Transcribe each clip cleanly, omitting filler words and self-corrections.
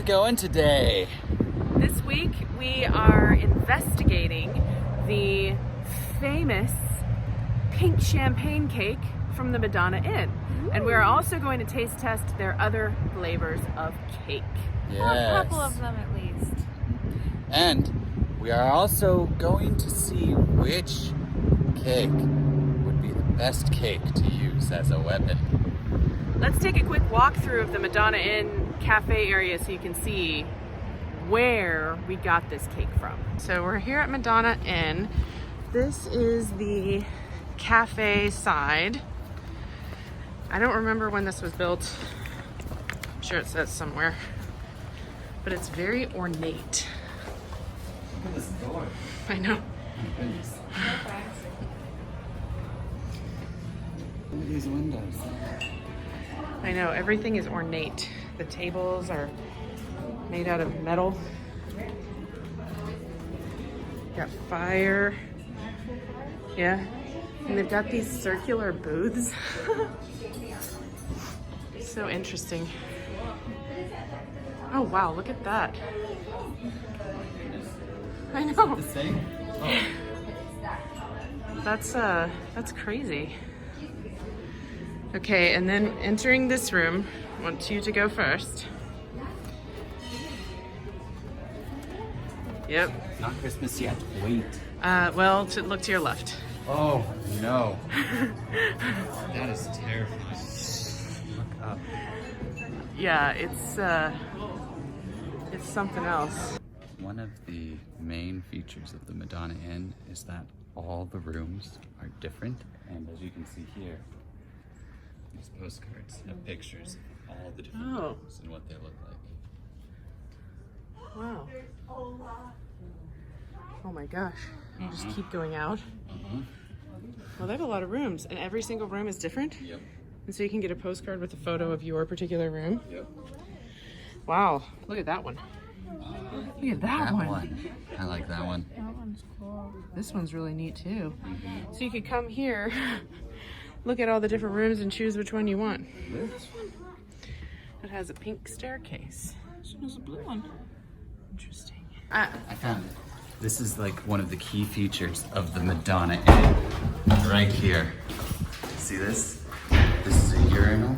going today? This week we are investigating the famous pink champagne cake from the Madonna Inn. Ooh. And we are also going to taste test their other flavors of cake. Yes. Well, a couple of them at least. And we are also going to see which cake would be the best cake to use as a weapon. Let's take a quick walkthrough of the Madonna Inn cafe area so you can see where we got this cake from. So we're here at Madonna Inn. This is the cafe side. I don't remember when this was built. I'm sure it says somewhere. But it's very ornate. Look at this door. I know. Oh, goodness. Look at these windows. I know, everything is ornate. The tables are made out of metal. Got fire. Yeah. And they've got these circular booths. So interesting. Oh wow, look at that. I know. The same? Oh. That's crazy. Okay, and then entering this room, I want you to go first. Yep. Not Christmas yet. Wait. Well, look to your left. Oh, no. That is terrifying. Look up. Yeah, it's something else. One of the main features of the Madonna Inn is that all the rooms are different. And as you can see here, these postcards have pictures of all the different rooms and what they look like. Wow. Oh my gosh. You just keep going out. Well, they have a lot of rooms, and every single room is different? Yep. And so you can get a postcard with a photo of your particular room? Yep. Wow. Look at that one. Look at that one. I like that one. That one's cool. This one's really neat too. So you could come here, look at all the different rooms and choose which one you want. This one? It has a pink staircase. This one has a blue one. Interesting. I found it. This is like one of the key features of the Madonna Inn. Right here. See this? This is a urinal.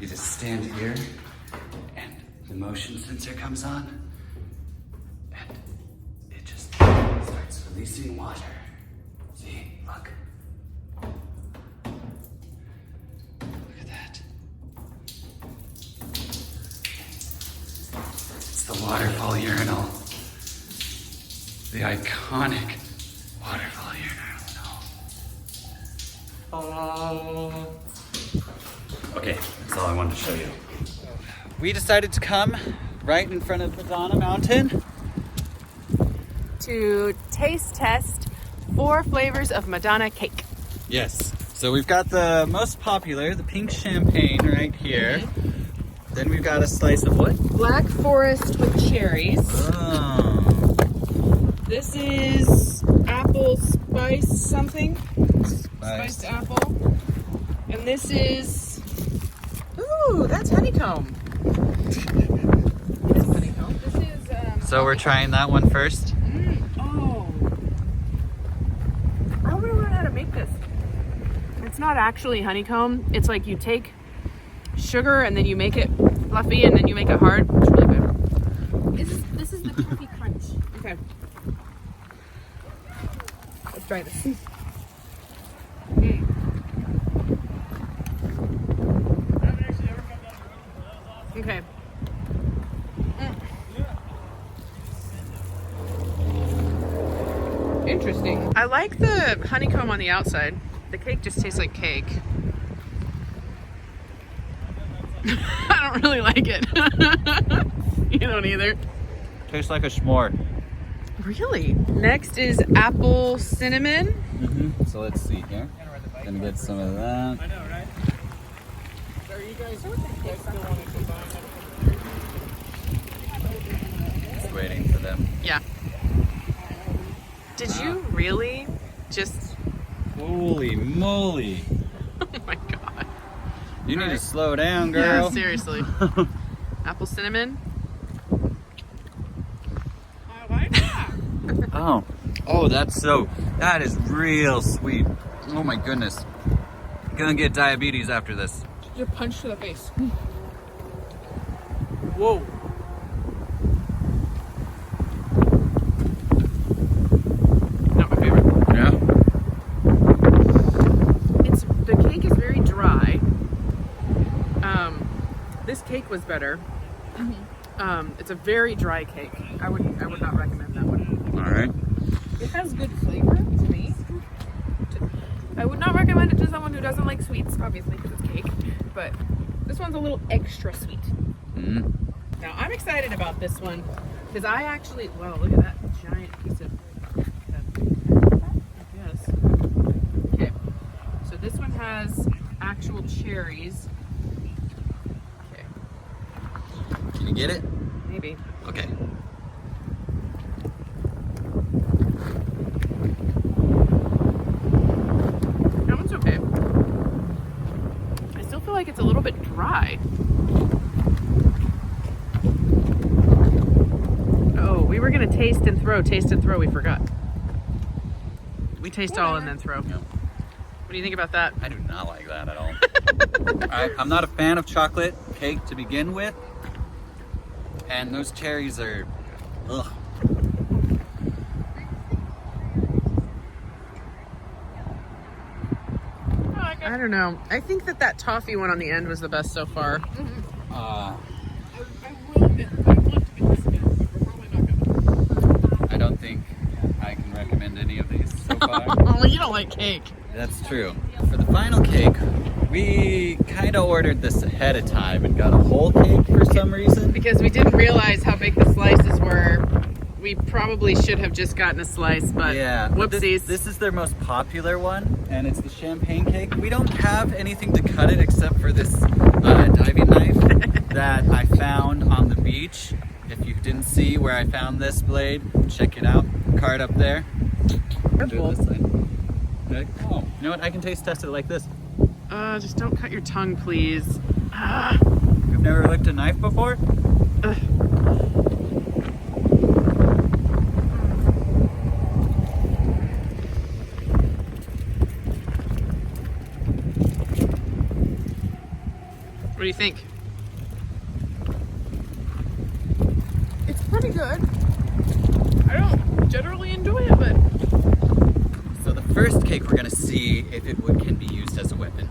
You just stand here and the motion sensor comes on and it just starts releasing water. See, look. Look at that. It's the waterfall urinal. The iconic waterfall urinal. Oh. Okay, that's all I wanted to show you. We decided to come right in front of Madonna Mountain To taste test 4 flavors of Madonna cake. Yes. So we've got the most popular, the pink champagne right here. Then we've got a slice of what? Black forest with cherries. Oh. This is apple spice something. Spiced apple. And this is, ooh, that's honeycomb. This is honeycomb. This is, So we're trying that one first. oh. I want to learn how to make this. It's not actually honeycomb. It's like you take sugar and then you make it fluffy and then you make it hard. It's really good. This is the coffee crunch. Okay. Let's try this. Okay. Interesting. I like the honeycomb on the outside. The cake just tastes like cake. I don't really like it. You don't either. Tastes like a s'more. Really? Next is apple cinnamon. So let's see here. Gonna get some of that. I know, right? So are you guys still want to combine them? Just waiting for them. Yeah. Did you really just... Holy moly. Oh my god. You need to slow down, girl. Yeah, seriously. Apple cinnamon. Oh, that is real sweet. Oh my goodness. Gonna get diabetes after this. You're punched to the face. Whoa. Not my favorite. Yeah. The cake is very dry. This cake was better. It's a very dry cake. I would not recommend that one. All right. It has good flavor to me. I would not recommend it to someone who doesn't like sweets, obviously, because it's cake. But this one's a little extra sweet. Mm. Now I'm excited about this one because I actually, wow, look at that giant piece of, I guess. Okay, so this one has actual cherries. Okay, Can you get it? maybe. Okay. That one's okay. I still feel like it's a little bit dry. Oh, we were gonna taste and throw, we forgot. We taste all and then throw. Yeah. What do you think about that? I do not like that at all. I'm not a fan of chocolate cake to begin with. And those cherries are, ugh. I don't know. I think that toffee one on the end was the best so far. I don't think I can recommend any of these so far. Oh, you don't like cake. That's true. For the final cake, we kind of ordered this ahead of time and got a whole cake for some reason. Because we didn't realize how big the slices were. We probably should have just gotten a slice, but whoopsies. This is their most popular one, and it's the champagne cake. We don't have anything to cut it except for this diving knife that I found on the beach. If you didn't see where I found this blade, check it out. Card up there. Careful. Do this side. Oh, you know what? I can taste test it like this. Just don't cut your tongue, please. You've never licked a knife before? What do you think? It's pretty good. I don't generally enjoy it, but So the first cake we're gonna see if it can be used as a weapon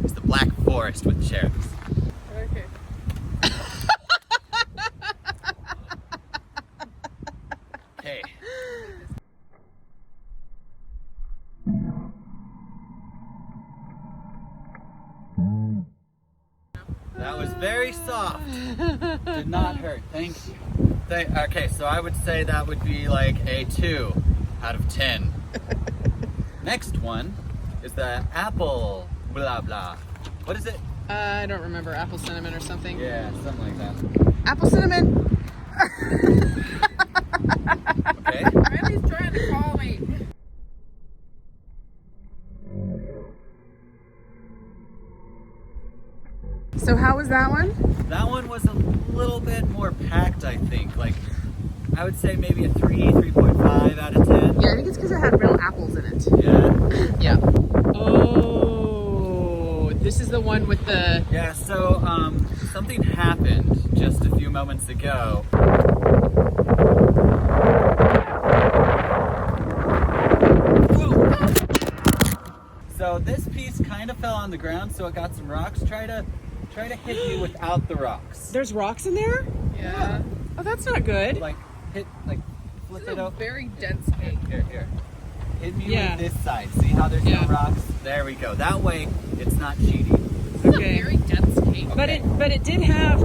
is the Black Forest with cherries. okay. Okay. That was very soft. Did not hurt. Thank you. Okay, so I would say that would be like a 2 out of 10. Next one is the apple blah blah. What is it? I don't remember. Apple cinnamon or something. Yeah, something like that. Apple cinnamon. Okay. Riley's trying to call me. So how was that one? That one was a little bit more packed, I think. Like, I would say maybe a 3.5 out of 10. Yeah, I think it's because it had real apples in it. Yeah. Yeah. Oh, this is the one with the. Yeah, so something happened just a few moments ago. So this piece kind of fell on the ground, so it got some rocks. Try to hit me without the rocks. There's rocks in there? Yeah. Oh, that's not good. Flip This it is a up. very dense cake. Here. Hit me Yeah. with this side. See how there's Yeah. no rocks? There we go. That way, it's not cheating. This is Okay. a very dense cake. But it did have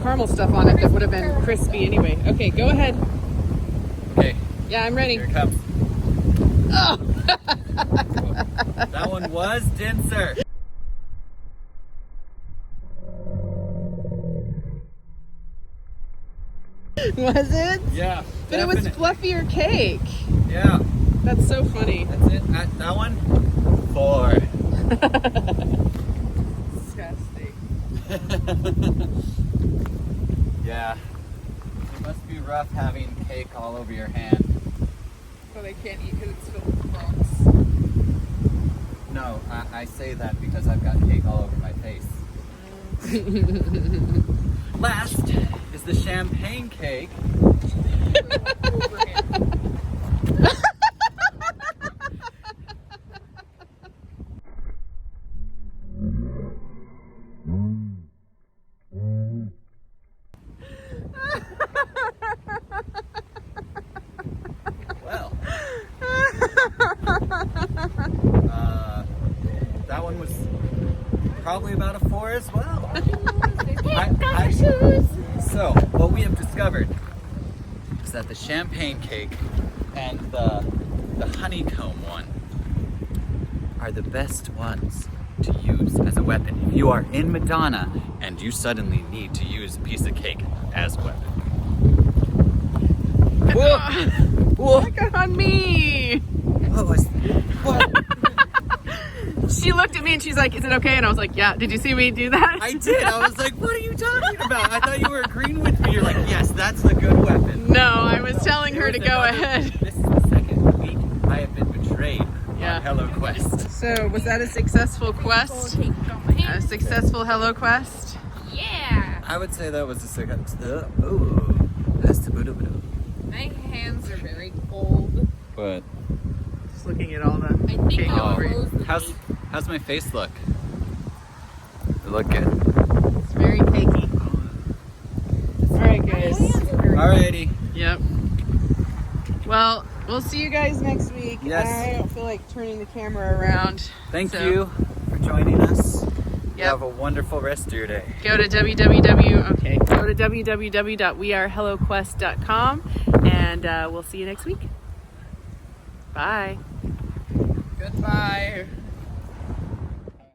caramel stuff on it that would have been crispy anyway. Okay, go ahead. Okay, Yeah, I'm ready. here it comes. Oh. That one was denser. Was it? Yeah. But it was definitely. fluffier cake. Yeah. That's so funny. That's it. That one? 4. Disgusting. Yeah. It must be rough having cake all over your hand. So they can't eat because it's filled with rocks. No, I say that because I've got cake all over my face. Last is the champagne cake. Well, that one was probably about a 4 as well. So, what we have discovered is that the champagne cake and the honeycomb one are the best ones to use as a weapon. If you are in Madonna and you suddenly need to use a piece of cake as a weapon. Whoa! Whoa! Look on me! What was what? She looked at me and she's like, is it okay? And I was like, yeah. Did you see me do that? I did. I was like, what are you talking about? I thought you were agreeing with me. You're like, yes, that's a good weapon. No, I was telling her to go ahead. This is the second week I have been betrayed Yeah. on HelloQuest. So, was that a successful quest? A successful HelloQuest? Yeah! I would say that was a second. My hands are very cold. But Just looking at all the I think cake I'll all over you. close the how's my face look? It look good. It's very cakey. Alright, guys. Alrighty. Yep. Well, we'll see you guys next week. Yes. I don't feel like turning the camera around. Thank So, you for joining us. You Yep. have a wonderful rest of your day. Go to www.wearehelloquest.com and we'll see you next week. Bye. Goodbye.